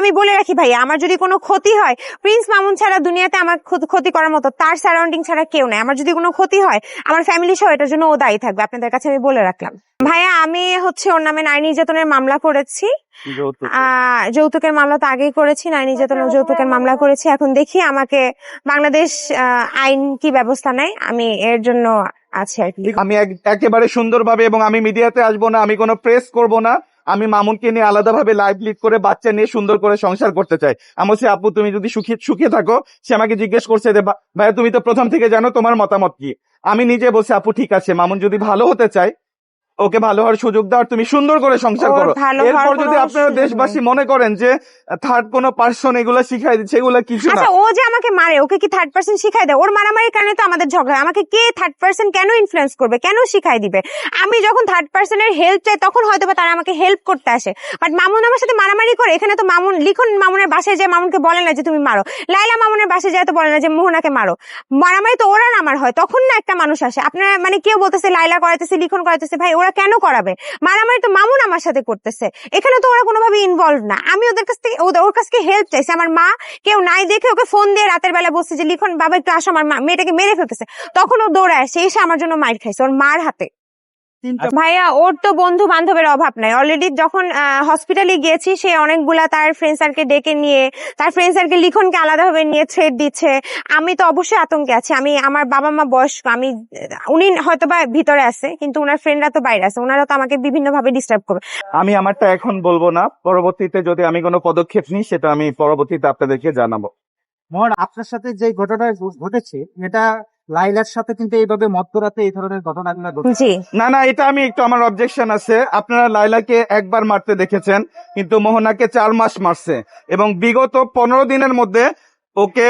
আমি বলে রাখি ভাইয়া, আমার যদি কোনো ক্ষতি হয়, প্রিন্স মামুন ছাড়া দুনিয়াতে আমার ক্ষতি করার মতো তার সারাউন্ডিং ছাড়া কেউ নাই। আমার যদি কোনো ক্ষতি হয়, আমার ফ্যামিলি সহ এটার জন্য ও দায়ী থাকবে। আপনাদের কাছে আমি বলে রাখলাম। ভাইয়া আমি ওর নামে নারী নির্যাতনের মামলা করেছি। যৌতুকের মামলা তো আগেই করেছি, নারী নির্যাতন ও যৌতুকের মামলা করেছি। এখন দেখি আমাকে বাংলাদেশ আইন কি ব্যবস্থা নেয়, আমি এর জন্য আছি আর কি। আমি একেবারে সুন্দরভাবে, এবং আমি মিডিয়াতে আসবো না, আমি কোনো প্রেস করব না, আমি মামুনকে নিয়ে আলাদাভাবে লাইভ লিড করে বাচ্চা নিয়ে সুন্দর করে সংসার করতে চাই। আমি বলছি আপু তুমি যদি সুখে থাকো, সে আমাকে জিজ্ঞেস করছে যে ভাইয়া তুমি তো প্রথম থেকে জানো, তোমার মতামত কি? আমি নিজে বলছি আপু ঠিক আছে, মামুন যদি ভালো হতে চায় ওকে ভালো হওয়ার সুযোগ দাও, তুমি সুন্দর করে সংসার করো। এরপর যদি আপনারা দেশবাসী মনে করেন যে থার্ড কোনো পার্সন এগুলা শিখাই দিচ্ছে, এগুলা কিছু না। আচ্ছা ও যে আমাকে মারে, ওকে কি থার্ড পার্সন শিখাই দেয়? ওর মারামারির কারণে তো আমাদের ঝগড়া। আমাকে কে থার্ড পার্সন কেন ইনফ্লুয়েন্স করবে, কেন শিখাই দিবে? আমি যখন থার্ড পার্সনের হেল্প চাই তখন হয়তো বা তারা আমাকে হেল্প করতে আসে, বাট মামুন আমার সাথে মারামারি করে। এখানে তো মামুন লিখন মামুনের বাসায় যায় মামুনকে বলে না যে তুমি মারো, লাইলা মামুনের বাসায় যায় তো বলে না যে মোহনাকে মারো। মারামারি তো ওরা আমার হয়, তখন না একটা মানুষ আসে। আপনারা মানে কেউ বলতেছে লাইলা করাইতেছে, লিখন করাইতেছে, ভাই ওরা কেন করাবে? মারামারি তো মামুন আমার সাথে করতেছে, এখানে তো ওরা কোনোভাবে ইনভলভ না। আমি ওদের কাছ থেকে ওর কাছ থেকে হেল্প চাইছি। আমার মা কেউ নাই দেখে ওকে ফোন দিয়ে রাতের বেলা বলছে যে লিখন বাবা একটু আসো, আমার মেয়েটাকে মেরে ফেলতেছে। তখন ও দৌড়ায় আসে, এসে আমার জন্য মাইর খাইছে ওর মার হাতে। ভাইয়া ওর তো বন্ধু বান্ধবের অভাব নাই। অলরেডি যখন হসপিটালে গিয়েছি, সে অনেকগুলা তার ফ্রেন্ড সার্কেল ডেকে নিয়ে, তার ফ্রেন্ড সার্কেল লিখনকে আলাদাভাবে নিয়ে থ্রেট দিচ্ছে। আমি তো অবশ্যই আতঙ্কে আছি। আমার বাবা মা বয়স্ক, উনি হয়তো বা ভিতরে আছে, কিন্তু ওনার ফ্রেন্ডরা তো বাইরে আছে, ওনারা তো আমাকে বিভিন্ন ভাবে ডিস্টার্ব করবে। আমি আমারটা এখন বলবো না, পরবর্তীতে যদি আমি কোনো পদক্ষেপ নিই সেটা আমি পরবর্তীতে আপনাদেরকে জানাবো। মোহন, আপনার সাথে যে ঘটনা ঘটেছে এটা লাইলার সাথে কিন্তু এইভাবে মধ্যরাতে এই ধরনের ঘটনাগুলো ঘটছে। জি না এটা আমি একটু, আমার অবজেকশন আছে। আপনারা লাইলাকে একবার মারতে দেখেছেন, কিন্তু মোহনাকে 4 মাস মারছে, এবং বিগত 15 দিনের মধ্যে ওকে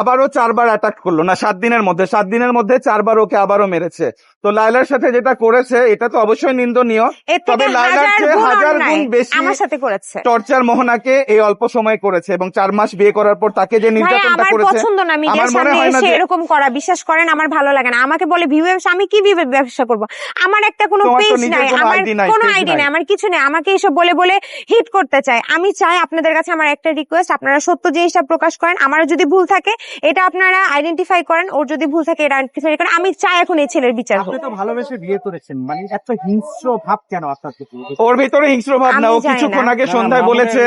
আবারও 4 বার অ্যাটাক করলো। না 7 দিনের মধ্যে 4 বার ওকে আবারও মেরেছে। তো লাইলার সাথে যেটা করেছে এটা তো অবশ্যই নিন্দনীয়, তবে লাইলার চেয়ে 1000 গুণ বেশি আমার সাথে করেছে টর্চার মোহনাকে এই অল্প সময়ে করেছে, এবং 4 মাস বিয়ে করার পর তাকে যে নির্যাতনটা করেছে, পছন্দ না মিডিয়ার সামনে এসে এরকম করা। বিশ্বাস করেন আমার ভালো লাগে না। আমাকে বলে ভিউ ব্যবসা, আমি কি ভিউ ব্যবসা করব? আমার একটা কোনো পেজ নাই, আমার কোনো আইডি নাই, আমার কিছু নেই। আমাকে এসব বলে বলে হিট করতে চায়। আমি চাই আপনাদের কাছে আমার একটা রিকোয়েস্ট, আপনারা সত্য জিনিসটা প্রকাশ করেন। আমার যদি ভুল থাকে এটা আপনারা আইডেন্টিফাই করেন, ওর যদি ভুল থাকে এটা আইডেন্টিফাই করেন। আমি চাই এখন এই ছেলের বিচার হোক। আপনি তো ভালোবেসে বিয়ে করেছেন, মানে এত হিংস্র ভাব কেন আপনার প্রতি? ওর ভিতরে হিংস্র ভাব না, ও কিছুক্ষণ আগে সন্ধ্যায় বলেছে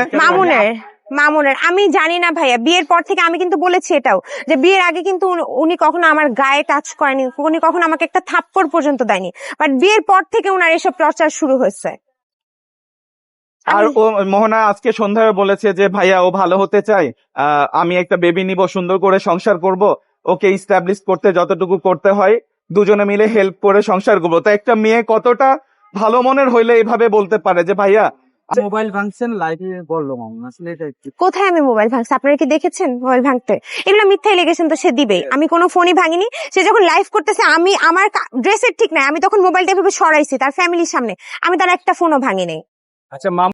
মামুনের আমি জানি না ভাইয়া। বিয়ের পর থেকে আমি কিন্তু বলেছি এটাও, যে বিয়ের আগে কিন্তু উনি কখনো আমার গায়ে টাচ করেনি, উনি কখনো আমাকে একটা থাপ্পড় পর্যন্ত দেয়নি, বাট বিয়ের পর থেকে ওনার এসব টর্চার শুরু হয়েছে। আর ও মোহনা আজকে সন্ধ্যায় বলেছে যে ভাইয়া ও ভালো হতে চায়, আমি একটা বেবি নিব, সুন্দর করে সংসার করব, ওকে ইস্টাবলিশ করতে যতটুকু করতে হয় দুজনে মিলে হেল্প করে সংসার করবো। তো একটা মেয়ে কতটা ভালো মনের হইলে এইভাবে বলতে পারে যে ভাইয়া মোবাইল ভাঙছেন লাইভে বললো মামুন, আসলে এটা কোথায় আমি মোবাইল ভাঙছি? আপনারা কি দেখেছেন মোবাইল ভাঙতে? এগুলো মিথ্যা এলিগেশন তো সে দিবেই। আমি কোনো ফোনই ভাঙিনি। সে যখন লাইভ করতেছে, আমি আমার ড্রেসের ঠিক নাই, আমি তখন মোবাইলটা এভাবে সরাইছি তার ফ্যামিলির সামনে, আমি তার একটা ফোনও ভাঙিনি। আচ্ছা